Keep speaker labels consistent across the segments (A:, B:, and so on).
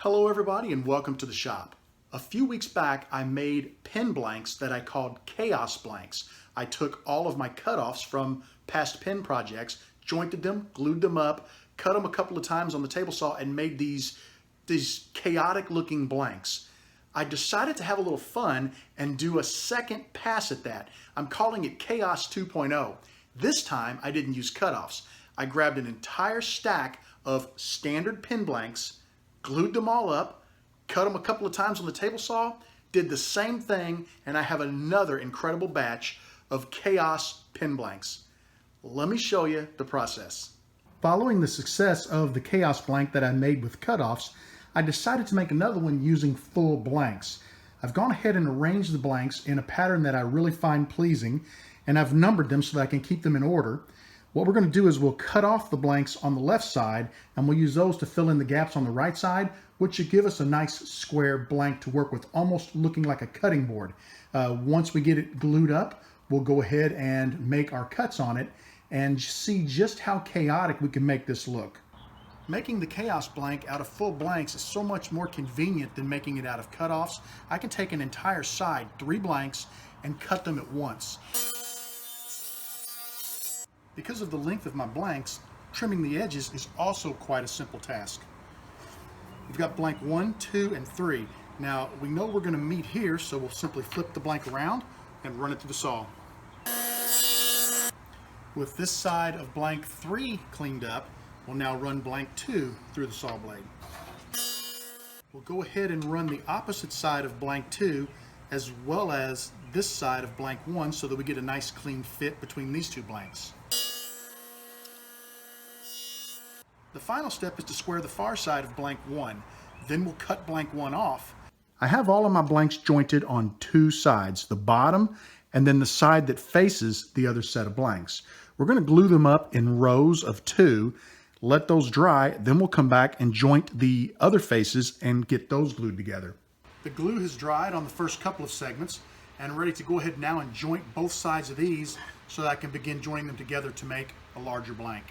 A: Hello everybody and welcome to the shop. A few weeks back I made pen blanks that I called Kaos blanks. I took all of my cutoffs from past pen projects, jointed them, glued them up, cut them a couple of times on the table saw and made these chaotic looking blanks. I decided to have a little fun and do a second pass at that. I'm calling it Kaos 2.0. This time I didn't use cutoffs. I grabbed an entire stack of standard pen blanks, glued them all up, cut them a couple of times on the table saw, did the same thing, and I have another incredible batch of Kaos pen blanks. Let me show you the process. Following the success of the Kaos blank that I made with cutoffs, I decided to make another one using full blanks. I've gone ahead and arranged the blanks in a pattern that I really find pleasing, and I've numbered them so that I can keep them in order. What we're going to do is we'll cut off the blanks on the left side and we'll use those to fill in the gaps on the right side, which should give us a nice square blank to work with, almost looking like a cutting board. Once we get it glued up, we'll go ahead and make our cuts on it and see just how chaotic we can make this look. Making the Kaos blank out of full blanks is so much more convenient than making it out of cutoffs. I can take an entire side, 3 blanks, and cut them at once. Because of the length of my blanks, trimming the edges is also quite a simple task. We've got blank 1, 2, and 3. Now, we know we're going to meet here, so we'll simply flip the blank around and run it through the saw. With this side of blank 3 cleaned up, we'll now run blank 2 through the saw blade. We'll go ahead and run the opposite side of blank 2 as well as this side of blank 1 so that we get a nice clean fit between these two blanks. The final step is to square the far side of blank 1. Then we'll cut blank 1 off. I have all of my blanks jointed on 2 sides, the bottom and then the side that faces the other set of blanks. We're going to glue them up in rows of 2, let those dry, then we'll come back and joint the other faces and get those glued together. The glue has dried on the first couple of segments and I'm ready to go ahead now and joint both sides of these so that I can begin joining them together to make a larger blank.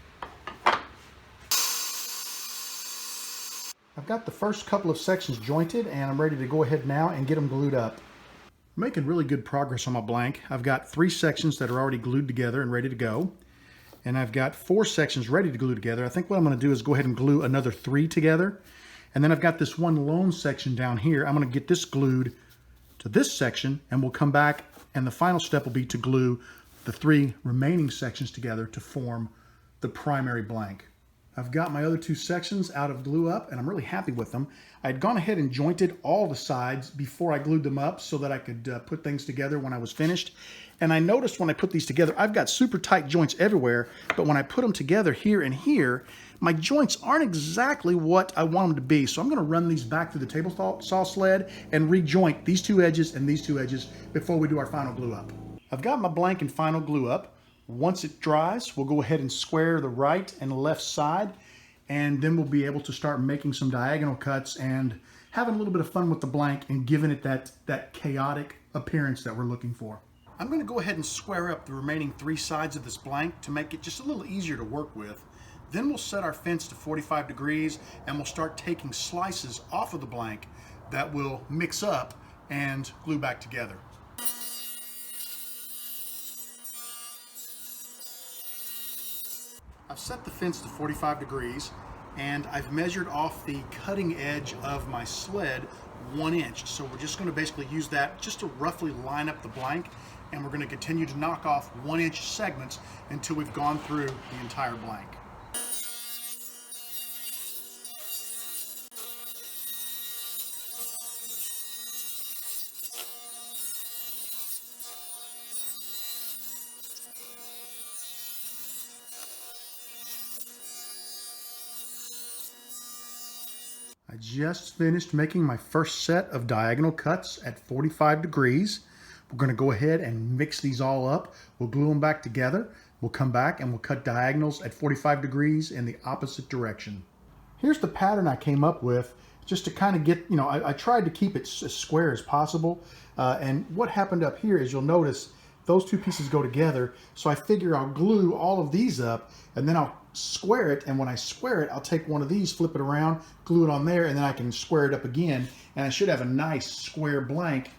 A: I've got the first couple of sections jointed and I'm ready to go ahead now and get them glued up. I'm making really good progress on my blank. I've got 3 sections that are already glued together and ready to go. And I've got 4 sections ready to glue together. I think what I'm going to do is go ahead and glue another 3 together. And then I've got this one lone section down here. I'm going to get this glued to this section and we'll come back and the final step will be to glue the 3 remaining sections together to form the primary blank. I've got my other 2 sections out of glue up and I'm really happy with them. I had gone ahead and jointed all the sides before I glued them up so that I could put things together when I was finished. And I noticed when I put these together, I've got super tight joints everywhere, but when I put them together here and here, my joints aren't exactly what I want them to be. So I'm going to run these back through the table saw sled and rejoint these 2 edges and these 2 edges before we do our final glue up. I've got my blank and final glue up. Once it dries, we'll go ahead and square the right and left side, and then we'll be able to start making some diagonal cuts and having a little bit of fun with the blank and giving it that chaotic appearance that we're looking for. I'm going to go ahead and square up the remaining 3 sides of this blank to make it just a little easier to work with. Then we'll set our fence to 45 degrees and we'll start taking slices off of the blank that will mix up and glue back together. I've set the fence to 45 degrees and I've measured off the cutting edge of my sled 1 inch. So we're just going to basically use that just to roughly line up the blank, and we're going to continue to knock off 1 inch segments until we've gone through the entire blank. I just finished making my first set of diagonal cuts at 45 degrees. We're going to go ahead and mix these all up. We'll glue them back together. We'll come back and we'll cut diagonals at 45 degrees in the opposite direction. Here's the pattern I came up with just to kind of get, I tried to keep it as square as possible. And what happened up here is you'll notice those 2 pieces go together. So I figure I'll glue all of these up and then I'll square it, and when I square it, I'll take one of these, flip it around, glue it on there, and then I can square it up again, and I should have a nice square blank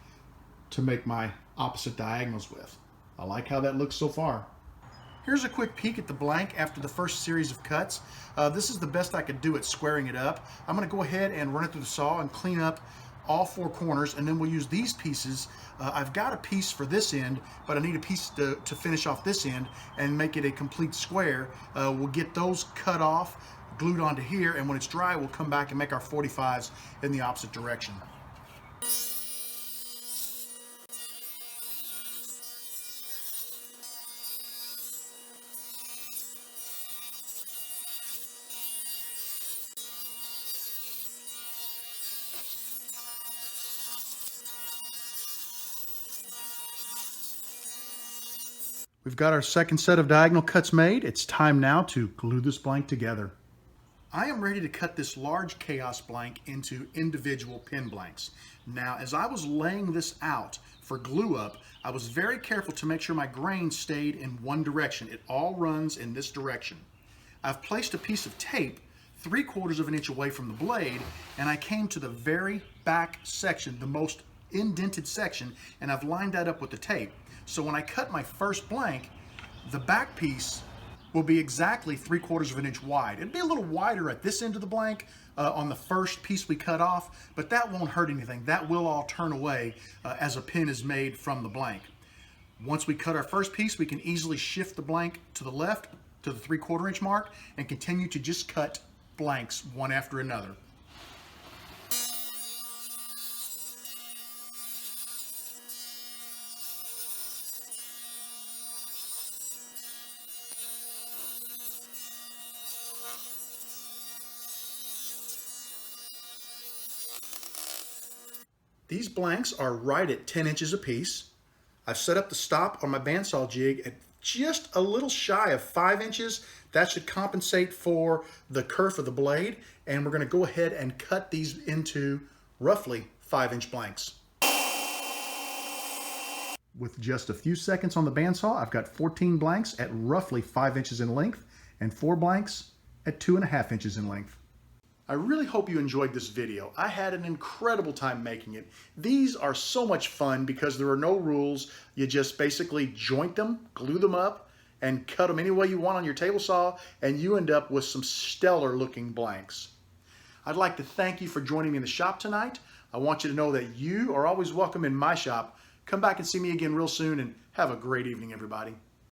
A: to make my opposite diagonals with. I like how that looks so far. Here's a quick peek at the blank after the first series of cuts. This is the best I could do at squaring it up. I'm going to go ahead and run it through the saw and clean up all four corners, and then we'll use these pieces. I've got a piece for this end, but I need a piece to finish off this end and make it a complete square. We'll get those cut off, glued onto here, and when it's dry, we'll come back and make our 45s in the opposite direction. We've got our second set of diagonal cuts made. It's time now to glue this blank together. I am ready to cut this large Kaos blank into individual pin blanks. Now, as I was laying this out for glue up, I was very careful to make sure my grain stayed in one direction. It all runs in this direction. I've placed a piece of tape 3/4 of an inch away from the blade, and I came to the very back section, the most indented section, and I've lined that up with the tape. So when I cut my first blank, the back piece will be exactly 3/4 of an inch wide. It'd be a little wider at this end of the blank on the first piece we cut off, but that won't hurt anything. That will all turn away as a pin is made from the blank. Once we cut our first piece, we can easily shift the blank to the left to the 3/4 inch mark and continue to just cut blanks one after another. These blanks are right at 10 inches apiece. I've set up the stop on my bandsaw jig at just a little shy of 5 inches. That should compensate for the kerf of the blade. And we're going to go ahead and cut these into roughly 5-inch blanks. With just a few seconds on the bandsaw, I've got 14 blanks at roughly 5 inches in length and 4 blanks at 2.5 inches in length. I really hope you enjoyed this video. I had an incredible time making it. These are so much fun because there are no rules. You just basically joint them, glue them up, and cut them any way you want on your table saw, and you end up with some stellar looking blanks. I'd like to thank you for joining me in the shop tonight. I want you to know that you are always welcome in my shop. Come back and see me again real soon, and have a great evening, everybody.